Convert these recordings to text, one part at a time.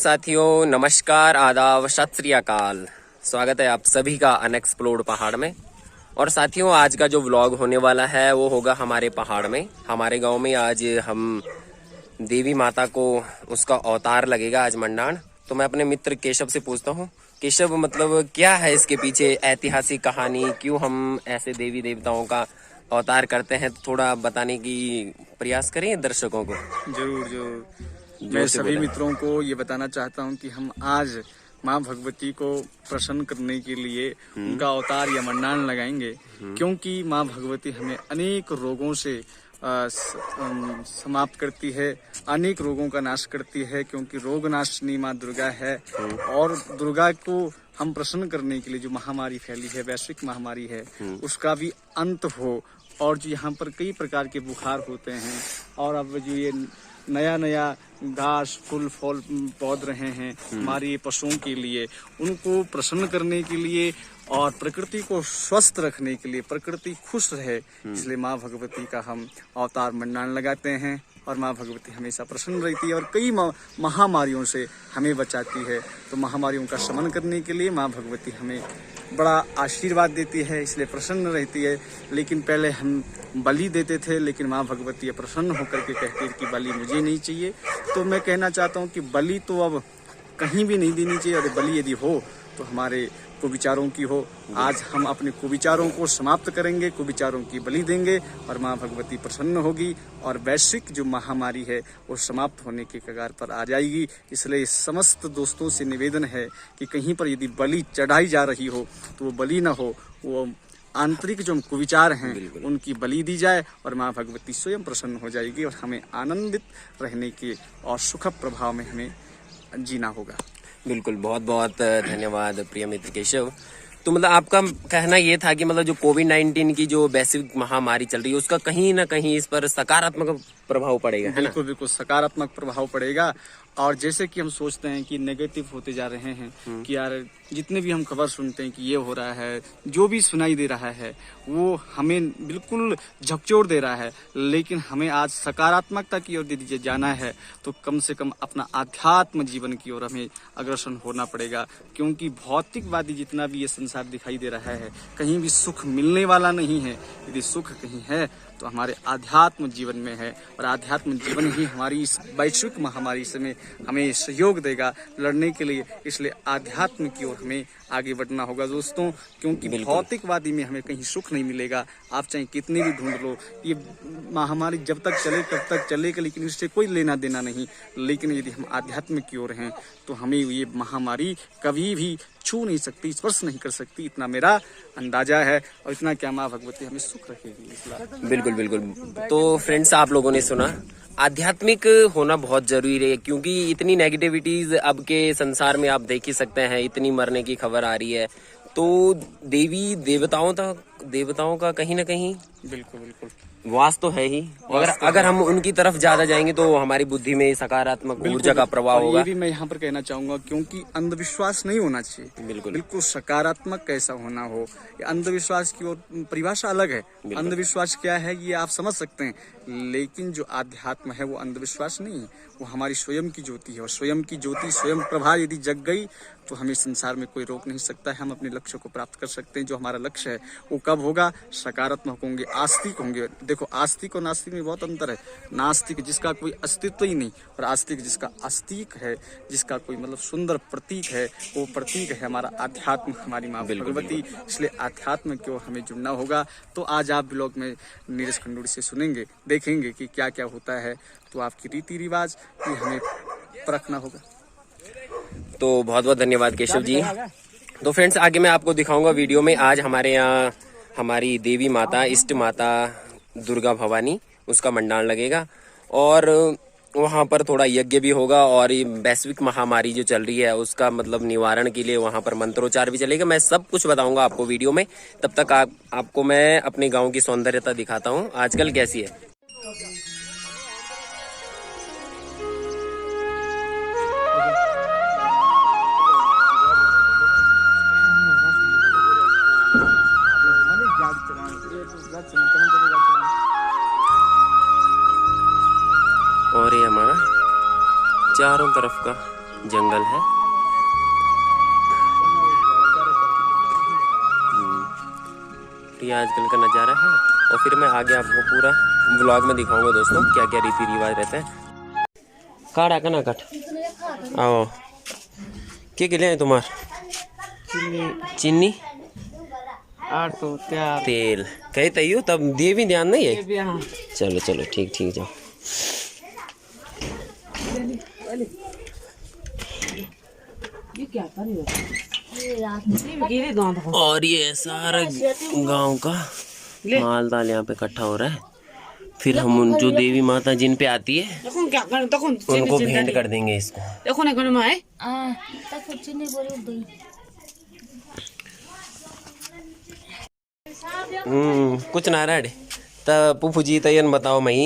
साथियों, नमस्कार, आदाब, सत श्री अकाल। स्वागत है आप सभी का अनएक्सप्लोर्ड पहाड़ में। और साथियों, आज का जो व्लॉग होने वाला है वो होगा हमारे पहाड़ में, हमारे गांव में। आज हम देवी माता को उसका अवतार लगेगा आज मंडाण। तो मैं अपने मित्र केशव से पूछता हूँ, केशव मतलब क्या है इसके पीछे ऐतिहासिक कहानी, क्यों हम ऐसे देवी देवताओं का अवतार करते हैं? तो थोड़ा बताने की प्रयास करें दर्शकों को। जरूर जरूर। मैं सभी मित्रों को ये बताना चाहता हूँ कि हम आज माँ भगवती को प्रसन्न करने के लिए उनका अवतार या मंडाण लगाएंगे, क्योंकि माँ भगवती हमें अनेक रोगों से समाप्त करती है, अनेक रोगों का नाश करती है, क्योंकि रोग नाशनी माँ दुर्गा है। और दुर्गा को हम प्रसन्न करने के लिए जो महामारी फैली है, वैश्विक महामारी है, उसका भी अंत हो। और जो यहाँ पर कई प्रकार के बुखार होते हैं, और अब जो ये नया नया घास फूल फल पौध रहे हैं हमारे पशुओं के लिए, उनको प्रसन्न करने के लिए और प्रकृति को स्वस्थ रखने के लिए, प्रकृति खुश रहे, इसलिए माँ भगवती का हम अवतार मंडाण लगाते हैं। और माँ भगवती हमेशा प्रसन्न रहती है और कई महामारियों से हमें बचाती है। तो महामारियों का शमन करने के लिए माँ भगवती हमें बड़ा आशीर्वाद देती है, इसलिए प्रसन्न रहती है। लेकिन पहले हम बलि देते थे, लेकिन माँ भगवती प्रसन्न होकर के कहती है कि बलि मुझे नहीं चाहिए। तो मैं कहना चाहता हूँ कि बलि तो अब कहीं भी नहीं देनी चाहिए, और बलि यदि हो तो हमारे कुविचारों की हो। आज हम अपने कुविचारों को समाप्त करेंगे, कुविचारों की बलि देंगे, और माँ भगवती प्रसन्न होगी और वैश्विक जो महामारी है वो समाप्त होने के कगार पर आ जाएगी। इसलिए समस्त दोस्तों से निवेदन है कि कहीं पर यदि बलि चढ़ाई जा रही हो तो वो बलि न हो, वो आंतरिक जो कुविचार हैं उनकी बलि दी जाए, और माँ भगवती स्वयं प्रसन्न हो जाएगी और हमें आनंदित रहने के और सुखद प्रभाव में हमें जीना होगा। बिल्कुल, बहुत बहुत धन्यवाद प्रिय मित्र केशव। तो मतलब आपका कहना ये था कि मतलब जो कोविड-19 की जो वैश्विक महामारी चल रही है उसका कहीं ना कहीं इस पर सकारात्मक प्रभाव पड़ेगा, है ना? बिल्कुल बिल्कुल सकारात्मक प्रभाव पड़ेगा। और जैसे कि हम सोचते हैं कि नेगेटिव होते जा रहे हैं, कि यार जितने भी हम खबर सुनते हैं कि ये हो रहा है, जो भी सुनाई दे रहा है वो हमें बिल्कुल झकझोर दे रहा है। लेकिन हमें आज सकारात्मकता की ओर यदि जाना है तो कम से कम अपना आध्यात्म जीवन की ओर हमें अग्रसर होना पड़ेगा, क्योंकि भौतिकवादी जितना भी ये संसार दिखाई दे रहा है कहीं भी सुख मिलने वाला नहीं है। यदि सुख कहीं है तो हमारे आध्यात्म जीवन में है, और आध्यात्म जीवन ही हमारी इस वैश्विक महामारी से हमें सहयोग देगा लड़ने के लिए। इसलिए आध्यात्म की ओर हमें आगे बढ़ना होगा दोस्तों, क्योंकि भौतिकवादी में हमें कहीं सुख नहीं मिलेगा। आप चाहे कितने भी ढूंढ लो, ये महामारी जब तक चले तब तक चलेगा, लेकिन इससे कोई लेना देना नहीं। लेकिन यदि हम आध्यात्म की ओर हैं तो हमें ये महामारी कभी भी छू नहीं सकती, स्पर्श नहीं कर सकती, इतना मेरा अंदाजा है। और इतना क्या माँ भगवती हमें सुख रखेगी। बिल्कुल बिल्कुल। तो फ्रेंड्स, आप लोगों ने सुना, आध्यात्मिक होना बहुत जरूरी है, क्योंकि इतनी नेगेटिविटीज अब के संसार में आप देख ही सकते हैं, इतनी मरने की खबर आ रही है। तो देवी देवताओं का कहीं ना कहीं बिल्कुल बिल्कुल वास तो है ही। अगर हम उनकी तरफ ज्यादा जाएंगे तो हमारी बुद्धि में सकारात्मक ऊर्जा का प्रभाव होगा। ये भी मैं यहाँ पर कहना चाहूंगा, क्योंकि अंधविश्वास नहीं होना चाहिए, बिल्कुल सकारात्मक कैसा होना हो। अंधविश्वास की और परिभाषा अलग है। अंधविश्वास क्या है ये आप समझ सकते हैं, लेकिन जो आध्यात्म है वो अंधविश्वास नहीं है, वो हमारी स्वयं की ज्योति है। और स्वयं की ज्योति, स्वयं प्रभा यदि जग गई तो हमें संसार में कोई रोक नहीं सकता है। हम अपने लक्ष्य को प्राप्त कर सकते हैं। जो हमारा लक्ष्य है वो कब होगा? सकारात्मक होंगे, आस्तिक होंगे। देखो, आस्तिक और नास्तिक में बहुत अंतर है। नास्तिक जिसका कोई अस्तित्व ही नहीं, और आस्तिक जिसका आस्तिक है, जिसका कोई मतलब सुंदर प्रतीक है, वो प्रतीक है हमारा आध्यात्म, हमारी माँ भगवती। इसलिए आध्यात्म की ओर हमें जुड़ना होगा। तो आज आप ब्लॉग में नीरज खंडूड़ी से सुनेंगे, देखेंगे कि क्या क्या होता है। तो आपकी रीति रिवाज ये हमें परखना होगा। तो बहुत बहुत धन्यवाद केशव जी। तो फ्रेंड्स, आगे मैं आपको दिखाऊंगा वीडियो में। आज हमारे यहाँ हमारी देवी माता, इष्ट माता दुर्गा भवानी, उसका मंडाण लगेगा, और वहाँ पर थोड़ा यज्ञ भी होगा, और ये वैश्विक महामारी जो चल रही है उसका मतलब निवारण के लिए वहाँ पर मंत्रोच्चार भी चलेगा। मैं सब कुछ बताऊंगा आपको वीडियो में। तब तक आपको मैं अपने गाँव की सौंदर्यता दिखाता हूँ आजकल कैसी है। और ये हमारा चारों तरफ का जंगल है। तो ये आजकल का नज़ारा है और फिर मैं आगे आपको पूरा व्लॉग में दिखाऊंगा दोस्तों क्या क्या रीति रिवाज रहते हैं। काड़ा कना कट आओ के लिए तुम्हार चीनी आटो तेल कही तयू तब दिए भी ध्यान नहीं है। चलो चलो ठीक ठीक जाओ। और ये सारा गांव का माल दाल यहाँ पे इकट्ठा हो रहा है। फिर हम उन जो देवी माता जिन पे आती है उनको भेंट कर देंगे इसको। कुछ ना रहा त पुफू जी तयन बताओ मई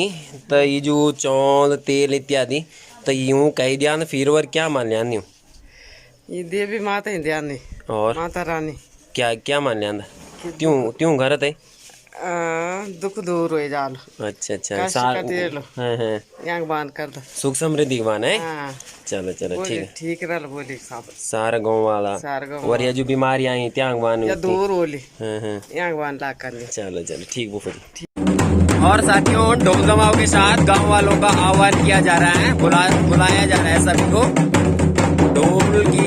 त ये जो चौल तेल इत्यादि त यूं कही ध्यान फिर वर क्या मान लिया न्यू ये देवी माता ही ध्यान नहीं और माता रानी क्या क्या मान लिया त्यों त्यों घर थे दुख दूर हो जाल। अच्छा अच्छा हाँ यहाँ बांध कर दो सुख समृद्धि बान है। हाँ चलो चलो ठीक है ठीक रहा बोली साहब सारा गाँव वाला और ये जो बीमारियां आई त्याग बान या दूर होली यहाँ बांध ला कर चलो चलो ठीक बुफू जी। और साथियों ढोल दमाओं के साथ गांव वालों का आह्वान किया जा रहा है बुलाया जा रहा है सभी को। ढोल की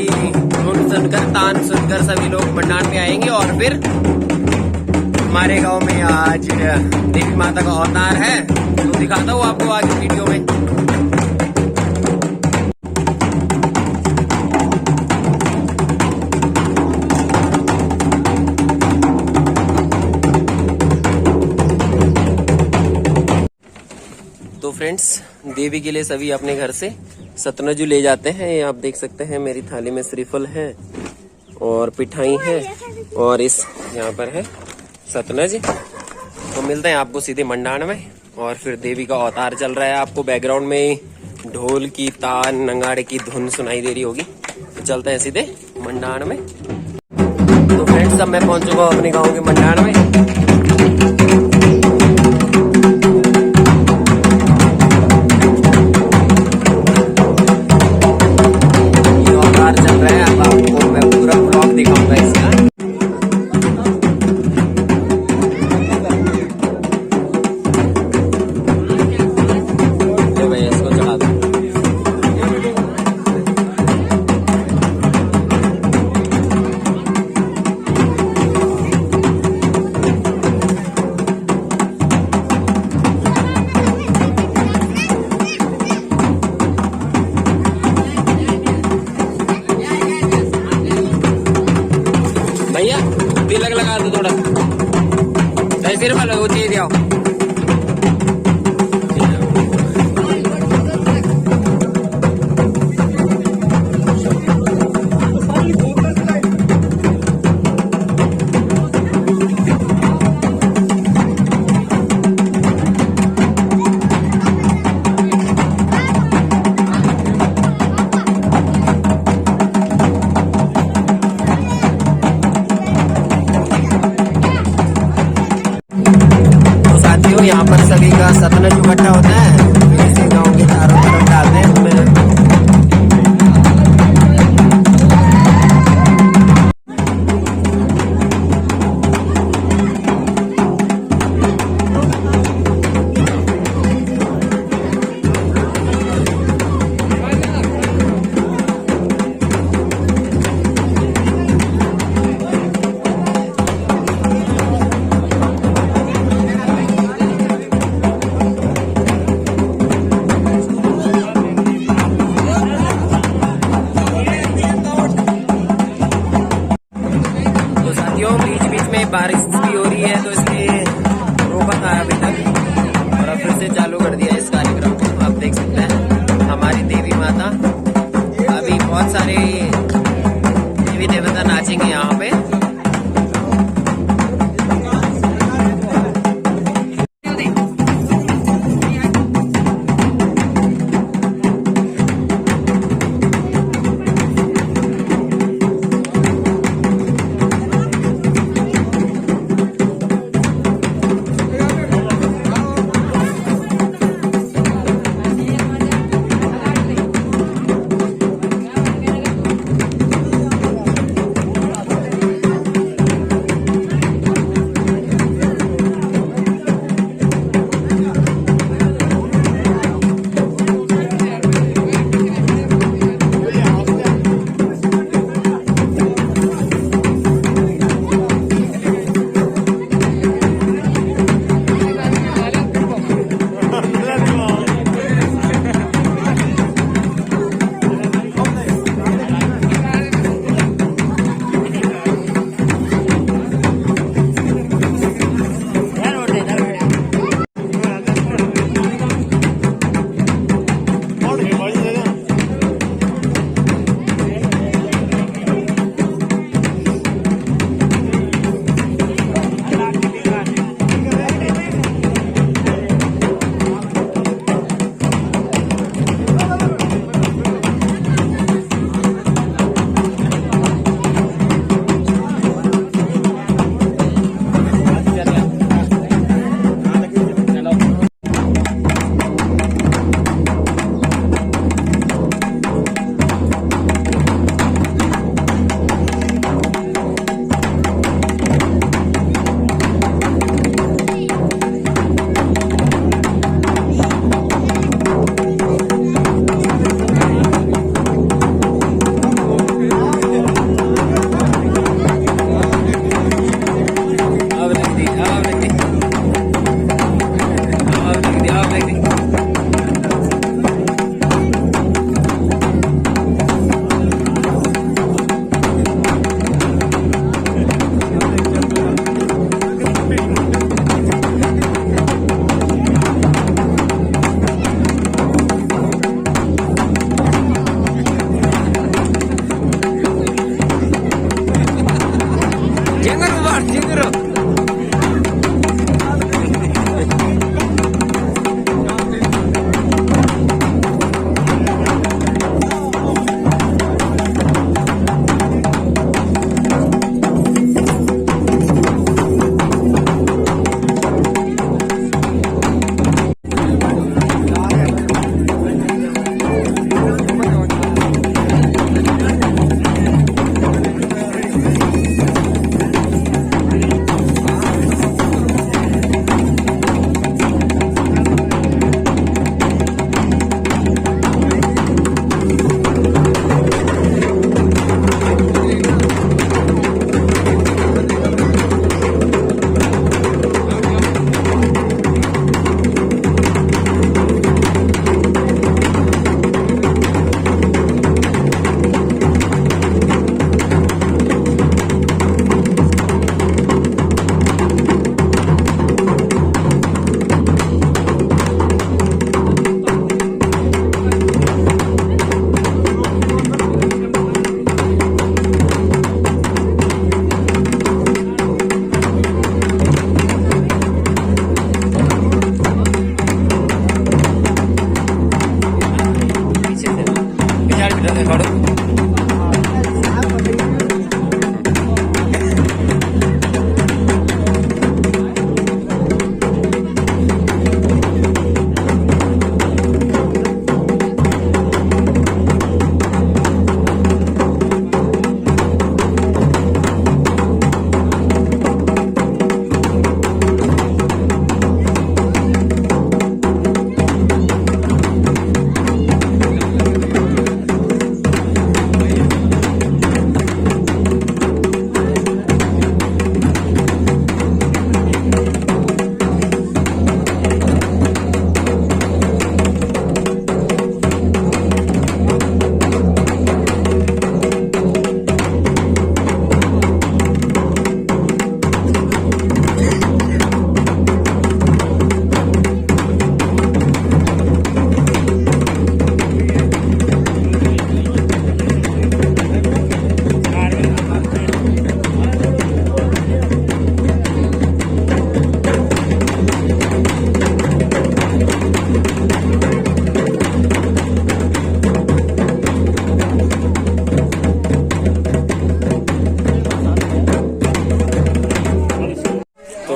धुन सुनकर तान सुनकर सभी लोग मंडान में आएंगे और फिर हमारे गांव में आज देवी माता का अवतार है तो दिखाता हूँ आपको आगे वीडियो में। तो फ्रेंड्स देवी के लिए सभी अपने घर से सतनजू ले जाते हैं। ये आप देख सकते हैं मेरी थाली में श्रीफल है और पिठाई है और इस यहाँ पर है सतनज। तो मिलते हैं आपको सीधे मंडान में और फिर देवी का अवतार चल रहा है। आपको बैकग्राउंड में ढोल की तान नगाड़े की धुन सुनाई दे रही होगी। तो चलते हैं सीधे मंडान में। तो फ्रेंड्स अब मैं पहुंच चुका हूँ अपने गाँव के मंडान में। चल रहा है अब आपको मैं पूरा ब्लॉग दिखाऊंगा इसका। भाई इसको चला दो। भैया तिलक लगा दो थोड़ा सिर पर लगो दे दिया। यहाँ पर सभी का सतनज इकट्ठा होता है इसे गाँव के चारों तरफ डालते हैं उसमें। बारिश भी हो रही है तो इसलिए रोका था अभी तक और अब फिर से चालू कर दिया इस कार्यक्रम को। आप देख सकते हैं हमारी देवी माता अभी बहुत सारे देवी देवता नाचेंगे यहाँ पे। Jangan lupa, jangan.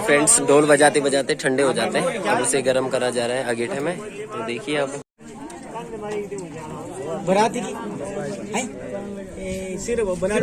फ्रेंड्स ढोल बजाते बजाते ठंडे हो जाते हैं। अब उसे गर्म करा जा रहा है अगेठे में। तो देखिए अब बराती की सिर्फ बना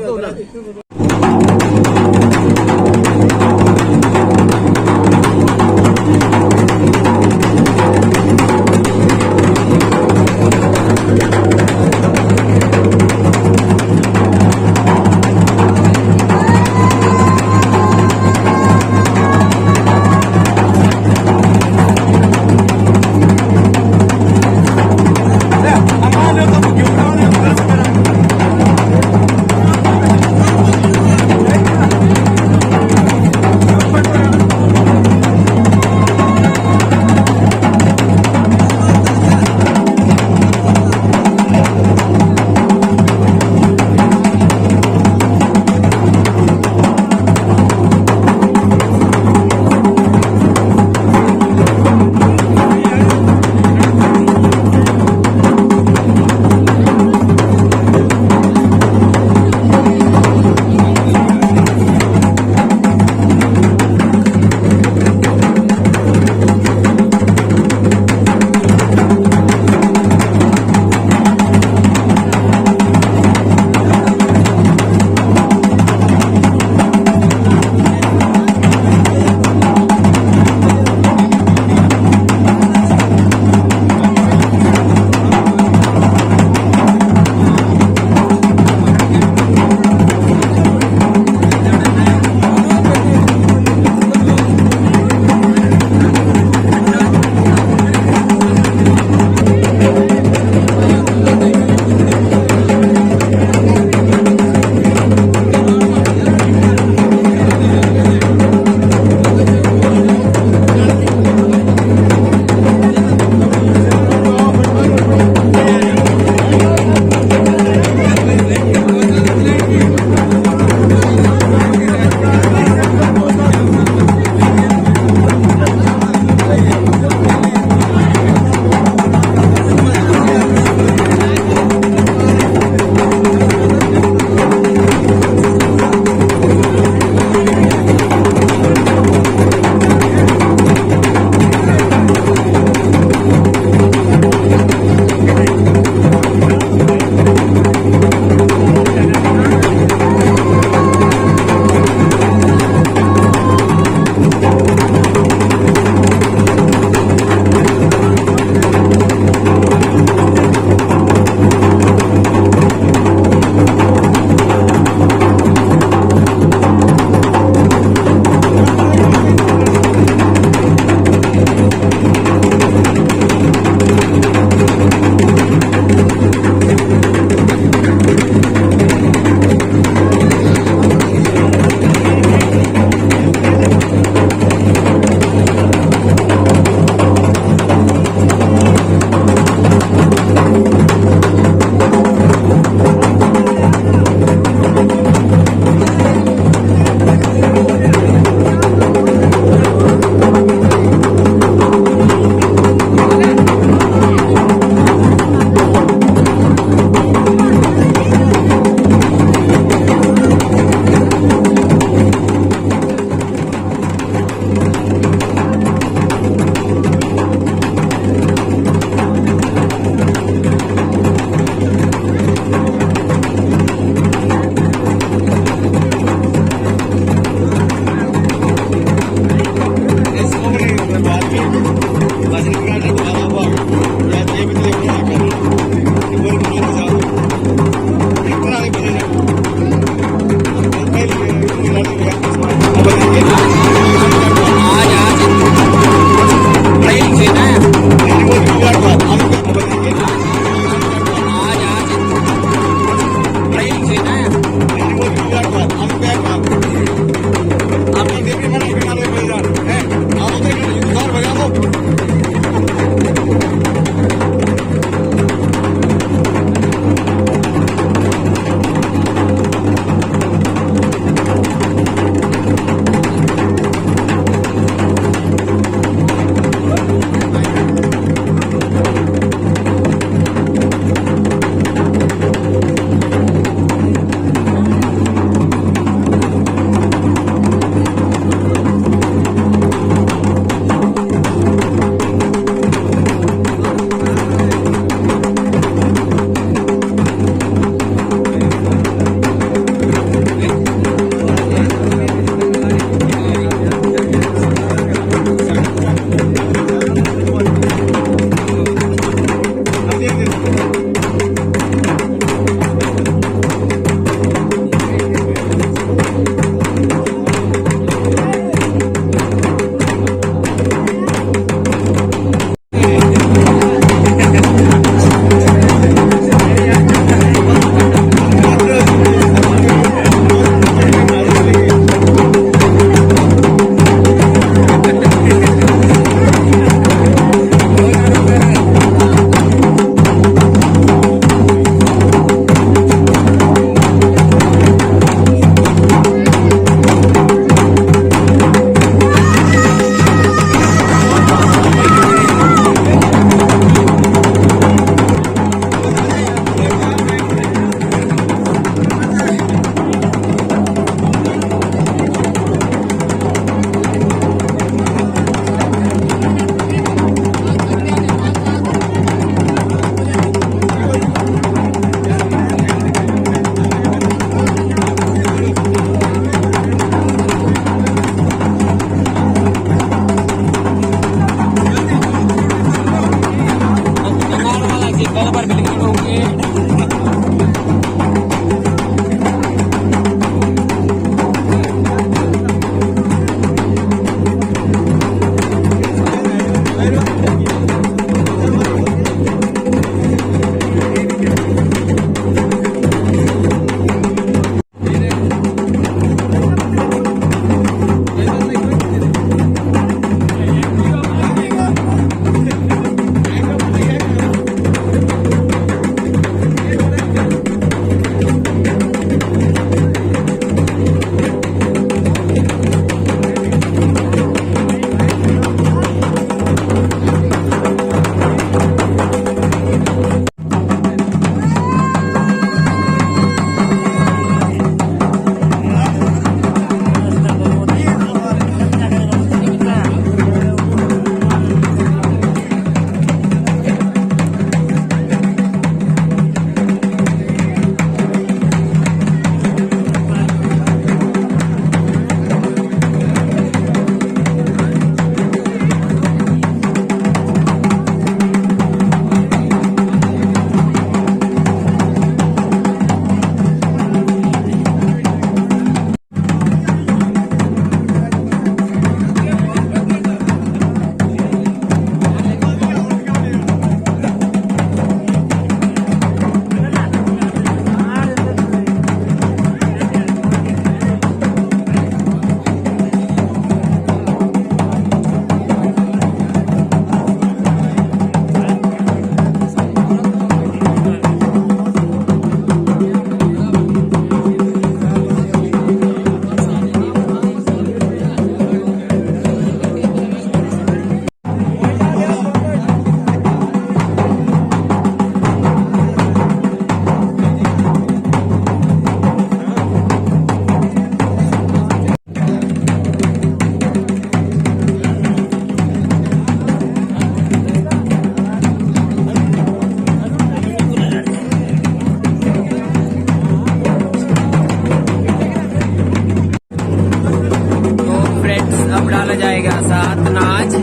जाएगा सात नाच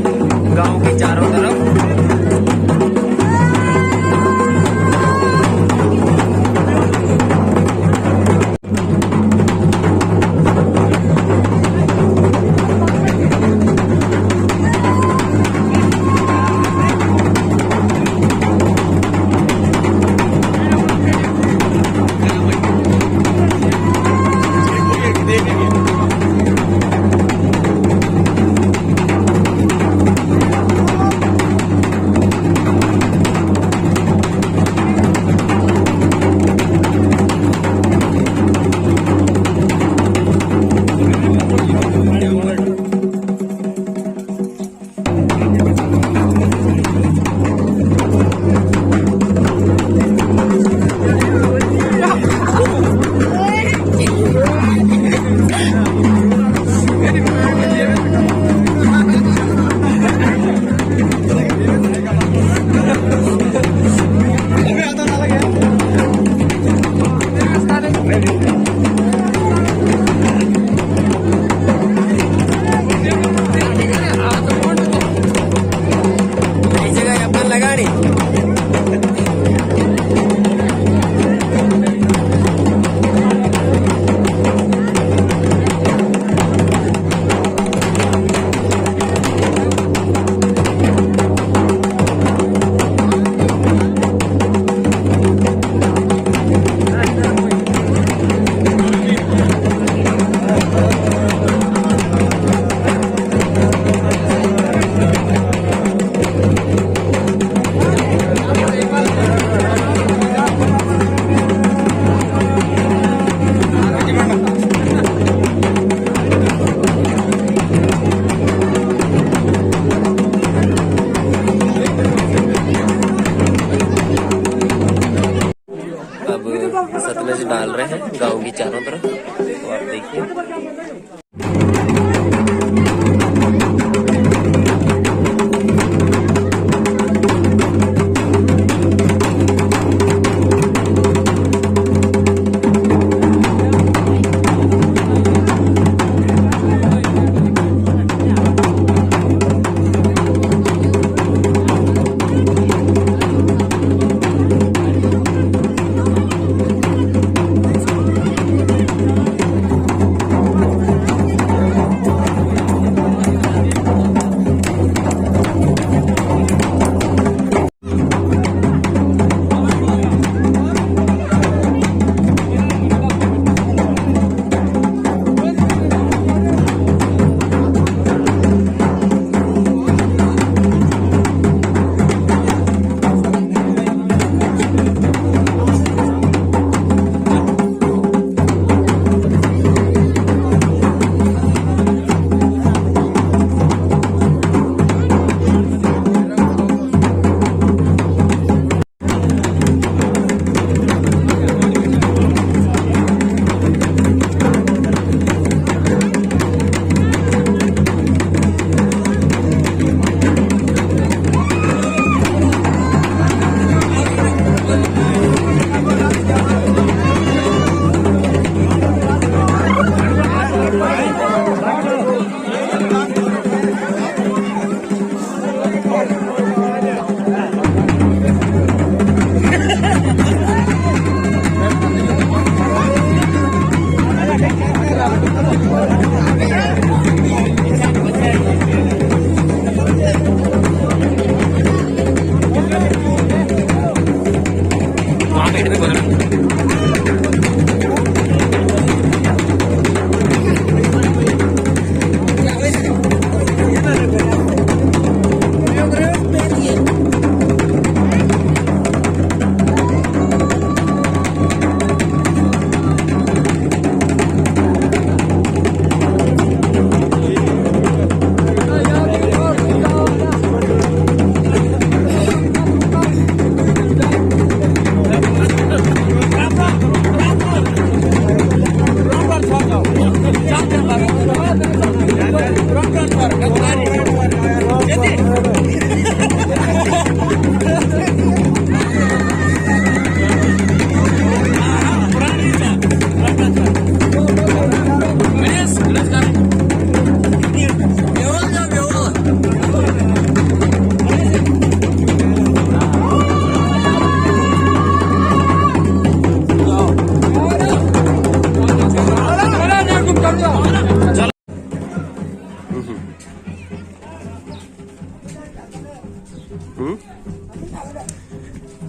गांव के चारों तरफ। सतलज डाल रहे हैं गांव की चारों तरफ, तो आप देखिए।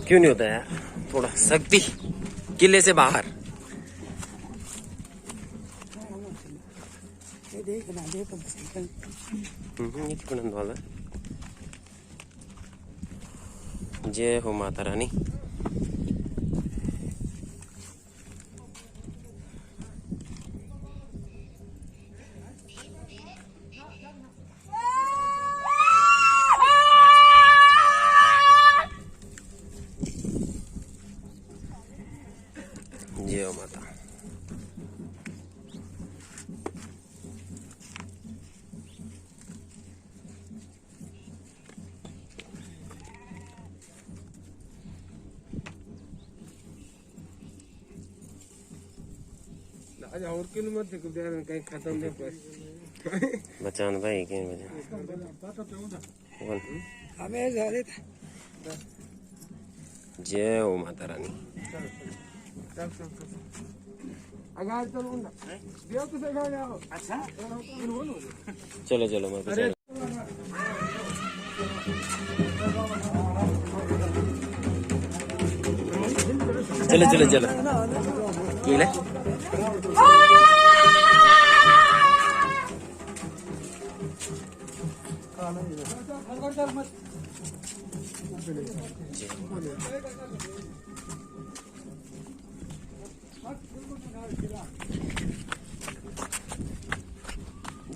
क्यों नहीं होता यार, थोड़ा सख्ती किले से बाहर। वाला जय हो माता रानी। जय हो माता। और किन मत कहीं खत्म नहीं पर बचान भाई के बचा हमें जारे था। जय हो माता रानी। अगार चलो ना देव तो से जाओ। अच्छा चलो चलो माता चलो। चलो चलो चलो कीले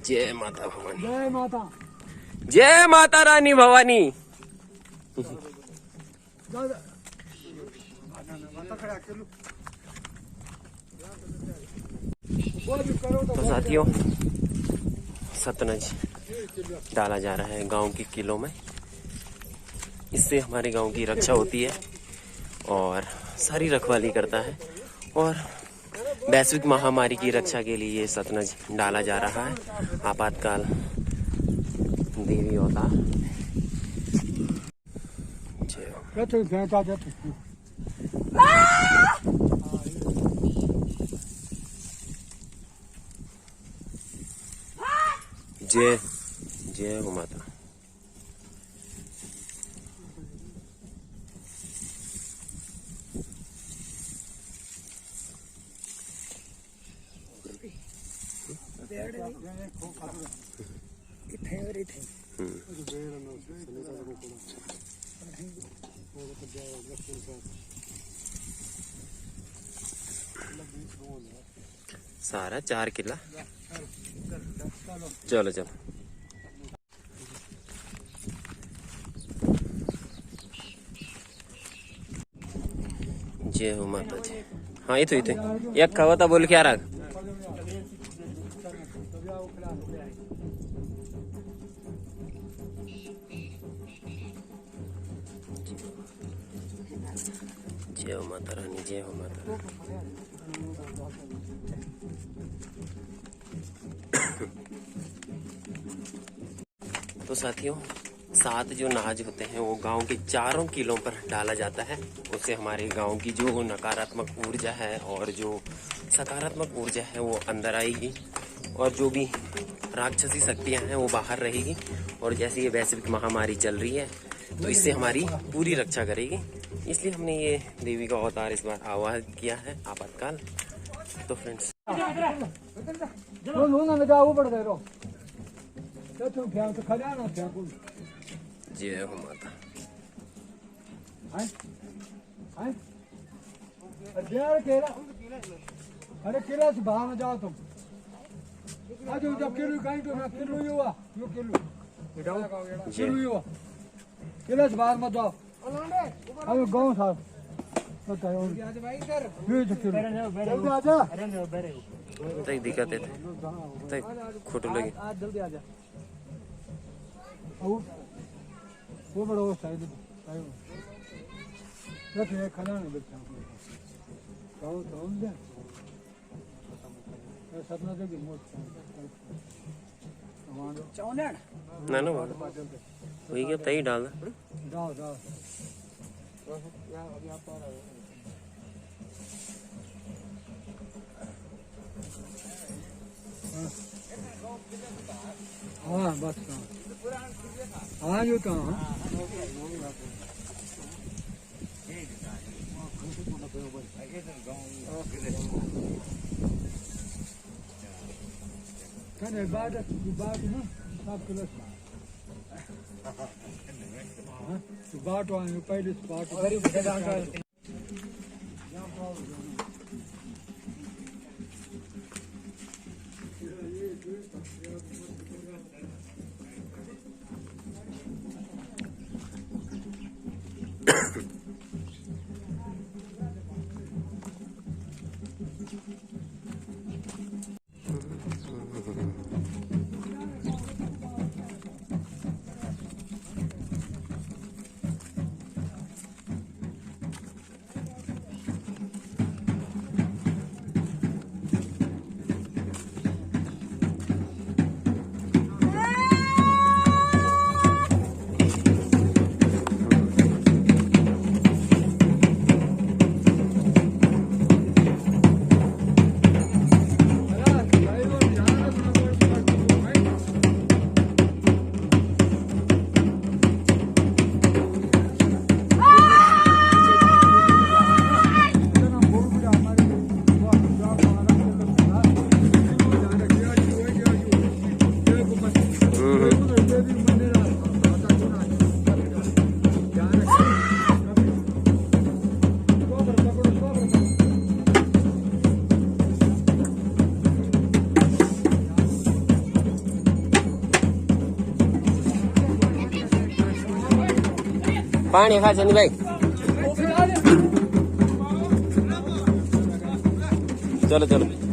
जय माता भवानी। जय माता। जय माता रानी भवानी। तो साथियों सतलज डाला जा रहा है गांव के किलों में। इससे हमारे गांव की रक्षा होती है और सारी रखवाली करता है। और वैश्विक महामारी की रक्षा के लिए ये सतलज डाला जा रहा है। आपातकाल देवी अवतार। जय जय हो माता। सारा 4 किला। चलो चलो जय हो माता जी। हाँ ये तो एक खावा था बोल क्या रहा। जय हो माता रानी। जय हो माता रानी। तो साथियों 7 जो नाज होते हैं वो गांव के 4 किलों पर डाला जाता है। उससे हमारे गांव की जो नकारात्मक ऊर्जा है और जो सकारात्मक ऊर्जा है वो अंदर आएगी और जो भी राक्षसी शक्तियां हैं वो बाहर रहेगी। और जैसे ये वैश्विक महामारी चल रही है तो इससे हमारी पूरी रक्षा करेगी। इसलिए हमने ये देवी का अवतार इस बार आवाहन किया है आपातकाल। तो फ्रेंड्स जय हो माता। अरे किला से बाहर में जाओ तुम। आज जब किलो कहीं तो ना किलो ही हुआ यो किलो किलो ही हुआ। किला से बाहर मत जाओ। अरे गाँव था तई दिक्कत है तई खोटो लगे। जल्दी आ जा। वो बड़ा वो साइड रखे खाना नहीं बच्चा सपना देगी ना ना वही क्या तई डाल जाओ जाओ। हाँ बस हाँ जो कहाँ kan ibadat na सब क्लास बाट वाले पहले बाट पानी खा सनी भाई चलो चलो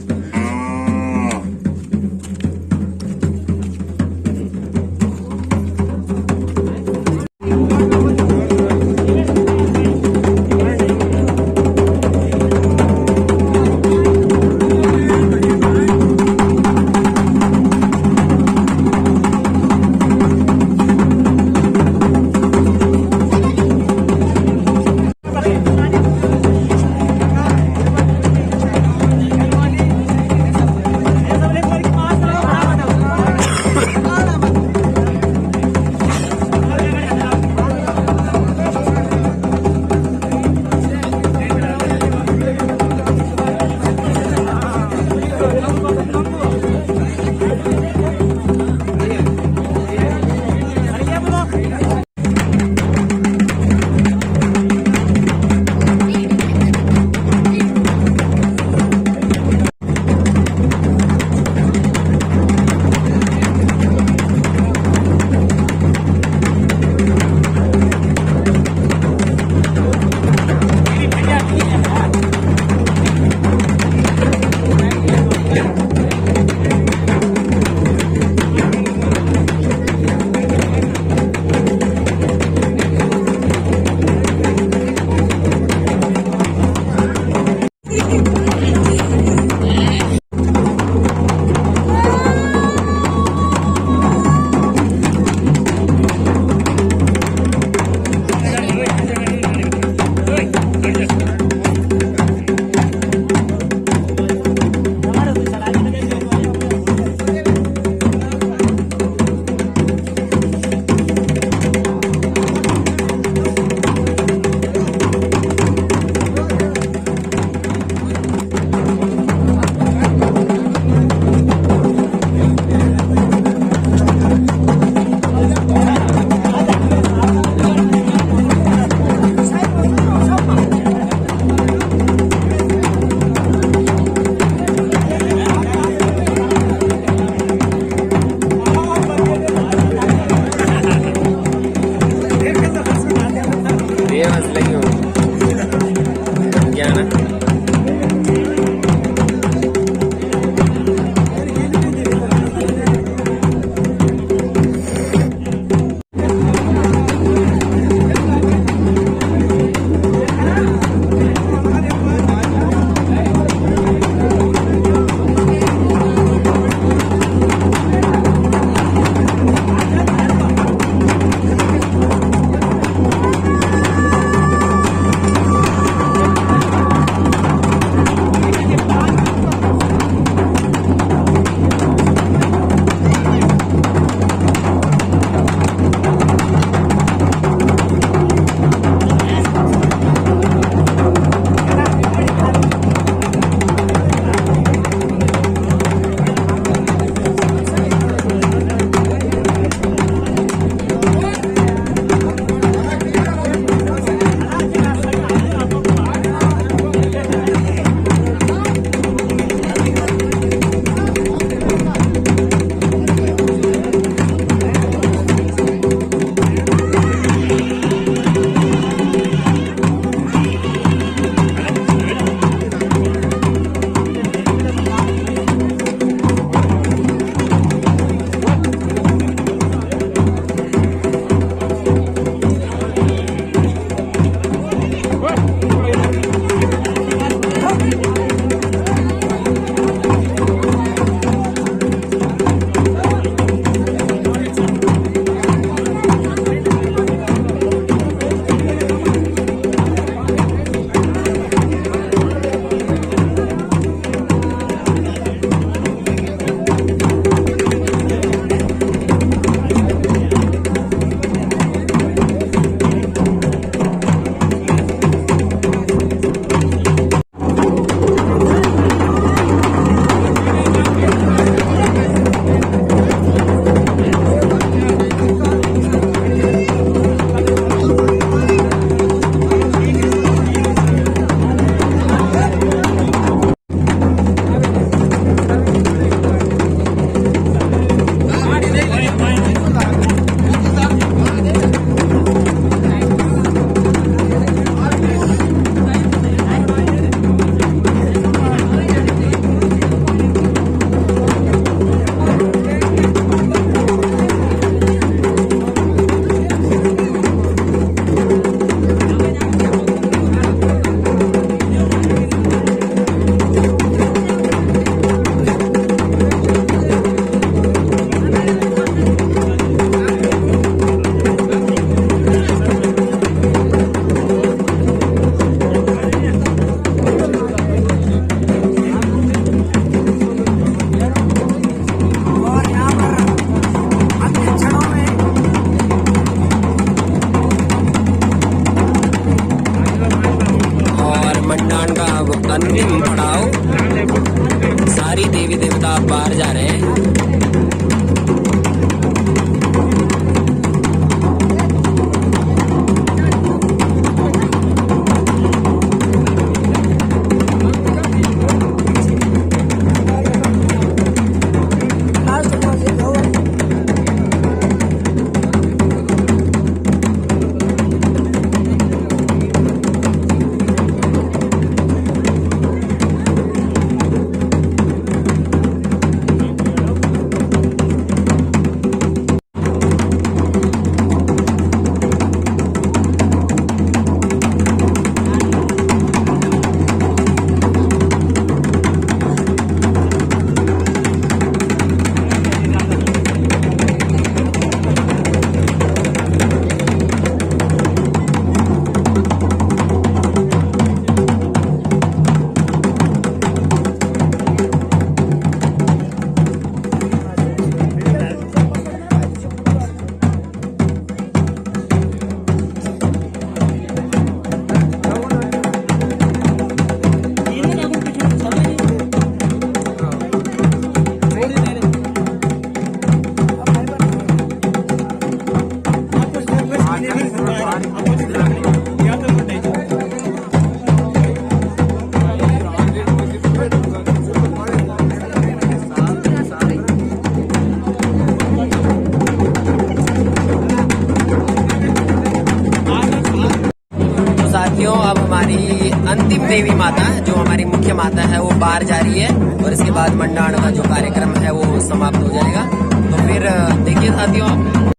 साथियों अब हमारी अंतिम देवी माता जो हमारी मुख्य माता है वो बाहर जा रही है और इसके बाद मंडाण का जो कार्यक्रम है वो समाप्त हो जाएगा। तो फिर देखिए साथियों आप।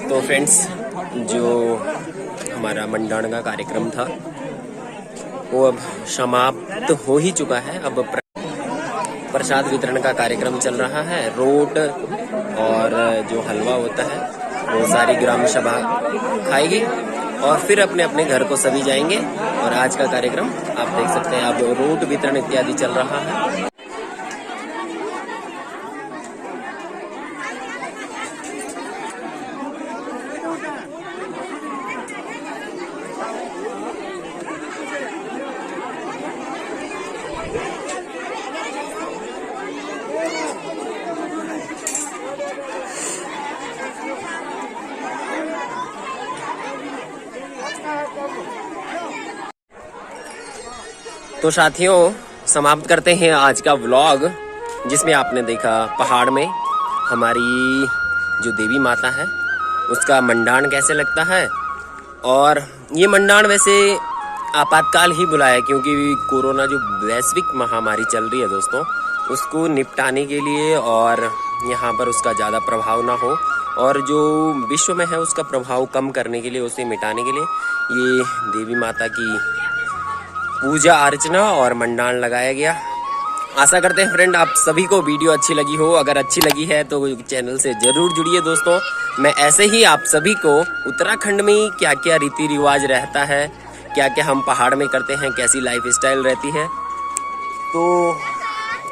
तो फ्रेंड्स जो हमारा मंडाण का कार्यक्रम था वो अब समाप्त हो ही चुका है। अब प्रसाद वितरण का कार्यक्रम चल रहा है। रोट और जो हलवा होता है वो सारी ग्राम सभा खाएगी और फिर अपने अपने घर को सभी जाएंगे। और आज का कार्यक्रम आप देख सकते हैं, अब रोट वितरण इत्यादि चल रहा है। तो साथियों समाप्त करते हैं आज का व्लॉग, जिसमें आपने देखा पहाड़ में हमारी जो देवी माता है उसका मंडाण कैसे लगता है। और ये मंडाण वैसे आपातकाल ही बुलाया क्योंकि कोरोना जो वैश्विक महामारी चल रही है दोस्तों, उसको निपटाने के लिए और यहाँ पर उसका ज़्यादा प्रभाव ना हो और जो विश्व में है उसका प्रभाव कम करने के लिए, उसे मिटाने के लिए ये देवी माता की पूजा अर्चना और मंडाण लगाया गया। आशा करते हैं फ्रेंड आप सभी को वीडियो अच्छी लगी हो। अगर अच्छी लगी है तो चैनल से जरूर जुड़िए दोस्तों। मैं ऐसे ही आप सभी को उत्तराखंड में क्या क्या रीति रिवाज रहता है, क्या क्या हम पहाड़ में करते हैं, कैसी लाइफ स्टाइल रहती है, तो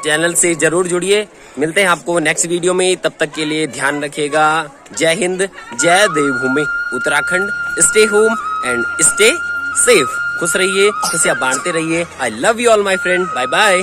चैनल से जरूर जुड़िए। मिलते हैं आपको नेक्स्ट वीडियो में, तब तक के लिए ध्यान रखिएगा। जय हिंद, जय Devbhoomi Uttarakhand. Stay home and stay safe. खुश रहिए, खुशियां बांटते रहिए। I love you all my friend. Bye bye.